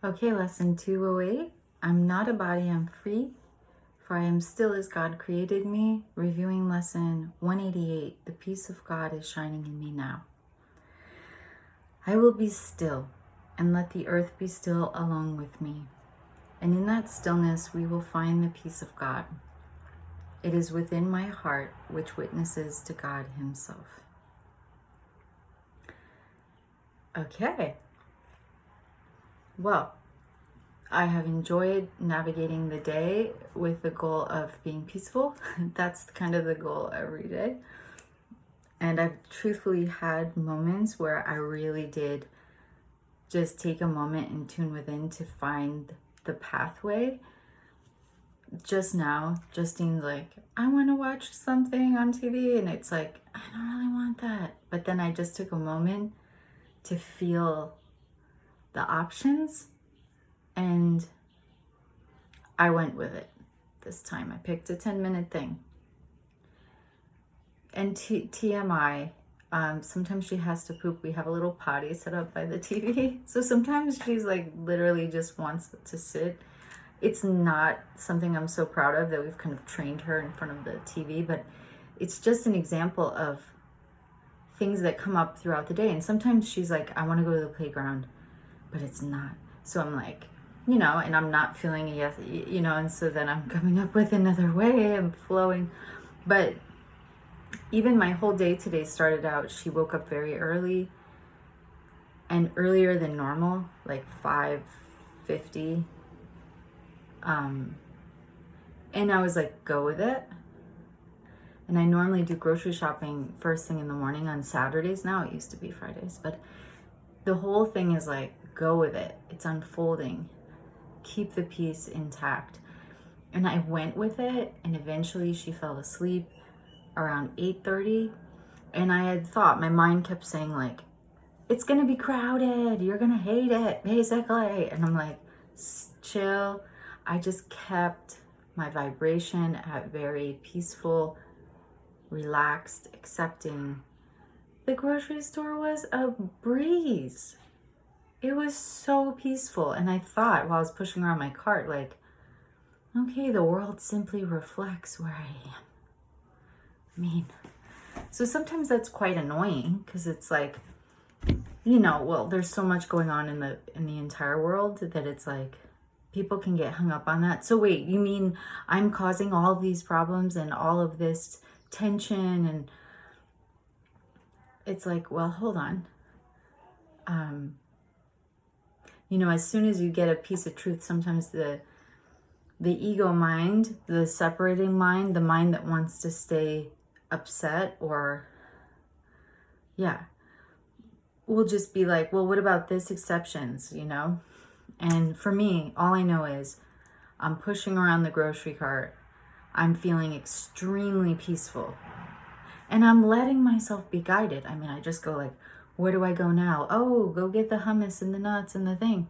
Okay, lesson 208. I'm not a body, I'm free, for I am still as God created me. Reviewing lesson 188. The peace of God is shining in me now. I will be still and let the earth be still along with me. And in that stillness, we will find the peace of God. It is within my heart, which witnesses to God Himself. Okay. Well, I have enjoyed navigating the day with the goal of being peaceful. That's kind of the goal every day. And I've truthfully had moments where I really did just take a moment and tune within to find the pathway. Just now, Justine's like, I want to watch something on TV. And it's like, I don't really want that. But then I just took a moment to feel the options, and I went with it this time. I picked a 10-minute thing. And TMI, sometimes she has to poop. We have a little potty set up by the TV. So sometimes she's like literally just wants to sit. It's not something I'm so proud of that we've kind of trained her in front of the TV, but it's just an example of things that come up throughout the day. And sometimes she's like, I want to go to the playground, but it's not. So I'm like, and I'm not feeling a yes, and so then I'm coming up with another way. I'm flowing. But even my whole day today started out, she woke up very early and earlier than normal, like 5:50. And I was like, go with it. And I normally do grocery shopping first thing in the morning on Saturdays. Now it used to be Fridays, but the whole thing is like, go with it. It's unfolding. Keep the peace intact. And I went with it, and eventually she fell asleep around 8:30. And I had thought, my mind kept saying like, it's gonna be crowded, you're gonna hate it, basically. And I'm like, chill. I just kept my vibration at very peaceful, relaxed, accepting. The grocery store was a breeze. It was so peaceful. And I thought while I was pushing around my cart, like, okay, the world simply reflects where I am. So sometimes that's quite annoying because it's like, well, there's so much going on in the entire world that it's like people can get hung up on that. So wait, you mean I'm causing all of these problems and all of this tension? And it's like, well, hold on. As soon as you get a piece of truth, sometimes the ego mind, the separating mind, the mind that wants to stay upset or, will just be like, well, what about this exceptions, And for me, all I know is I'm pushing around the grocery cart. I'm feeling extremely peaceful. And I'm letting myself be guided. I just go like, where do I go now? Oh, go get the hummus and the nuts and the thing.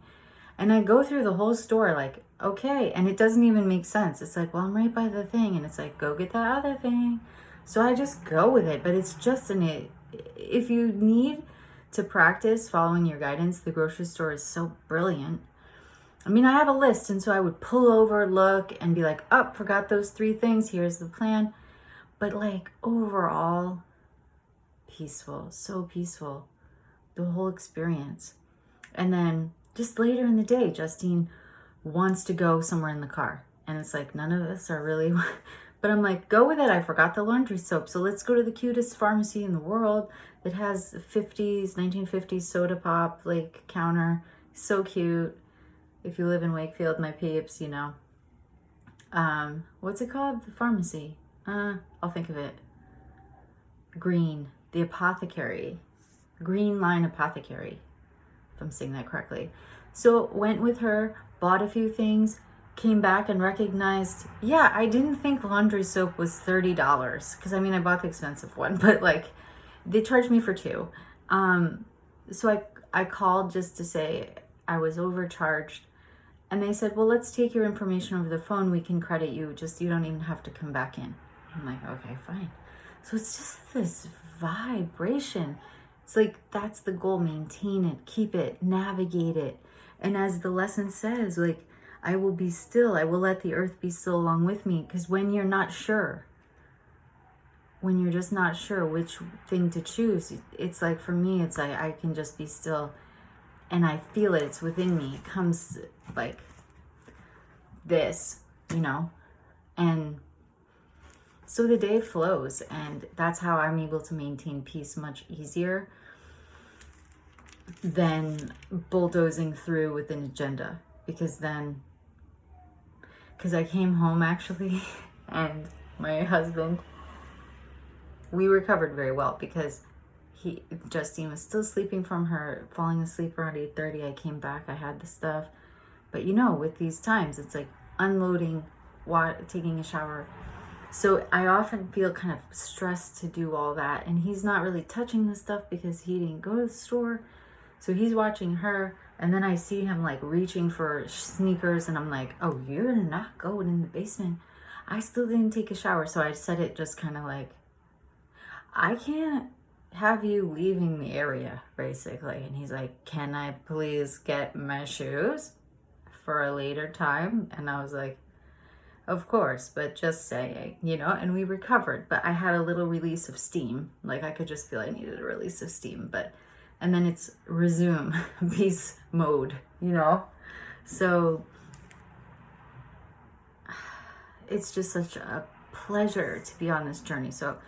And I go through the whole store like, okay. And it doesn't even make sense. It's like, well, I'm right by the thing. And it's like, go get the other thing. So I just go with it. But it's just if you need to practice following your guidance, the grocery store is so brilliant. I have a list. And so I would pull over, look, and be like, oh, forgot those 3 things. Here's the plan. But like overall, peaceful, so peaceful, the whole experience. And then just later in the day, Justine wants to go somewhere in the car. And it's like, none of us are really, but I'm like, go with it. I forgot the laundry soap. So let's go to the cutest pharmacy in the world that has 1950s soda pop, like counter. So cute. If you live in Wakefield, my peeps, what's it called? The pharmacy. I'll think of it. Green, the apothecary. Green Line Apothecary, if I'm saying that correctly. So went with her, bought a few things, came back and recognized, I didn't think laundry soap was $30. Because I bought the expensive one, but like they charged me for 2. So I called just to say I was overcharged. And they said, well, let's take your information over the phone. We can credit you. You don't even have to come back in. I'm like, okay, fine. So it's just this vibration. It's like, that's the goal. Maintain it, keep it, navigate it. And as the lesson says, like, I will be still. I will let the earth be still along with me. Because when you're not sure, when you're just not sure which thing to choose, it's like, for me, it's like, I can just be still. And I feel it. It's within me. It comes like this, you know. And so the day flows. And that's how I'm able to maintain peace much easier than bulldozing through with an agenda. Because I came home actually, and my husband, we recovered very well because Justine was still sleeping from her falling asleep around 8:30. I came back, I had the stuff. But you know, with these times, it's like unloading, taking a shower. So I often feel kind of stressed to do all that. And he's not really touching the stuff because he didn't go to the store. So he's watching her. And then I see him like reaching for sneakers. And I'm like, oh, you're not going in the basement. I still didn't take a shower. So I said it just kind of like, I can't have you leaving the area, basically. And he's like, can I please get my shoes for a later time? And I was like, of course, but just saying, you know. And we recovered, but I had a little release of steam. Like, I could just feel I needed a release of steam. And then it's resume peace mode, you know. So it's just such a pleasure to be on this journey. So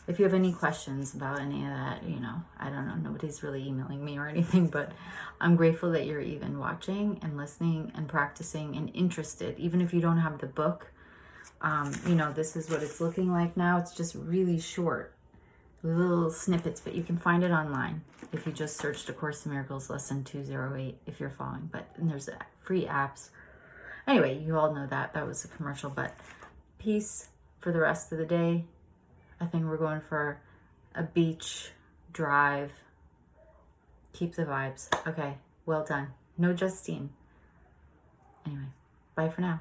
if you have any questions about any of that, you know, I don't know, nobody's really emailing me or anything, but I'm grateful that you're even watching and listening and practicing and interested. Even if you don't have the book, you know, this is what it's looking like now. It's just really short, little snippets, but you can find it online if you just search A Course in Miracles lesson 208 if you're following. And there's free apps. Anyway, you all know that. That was a commercial, but peace for the rest of the day. I think we're going for a beach drive. Keep the vibes. Okay, well done. No Justine. Anyway, bye for now.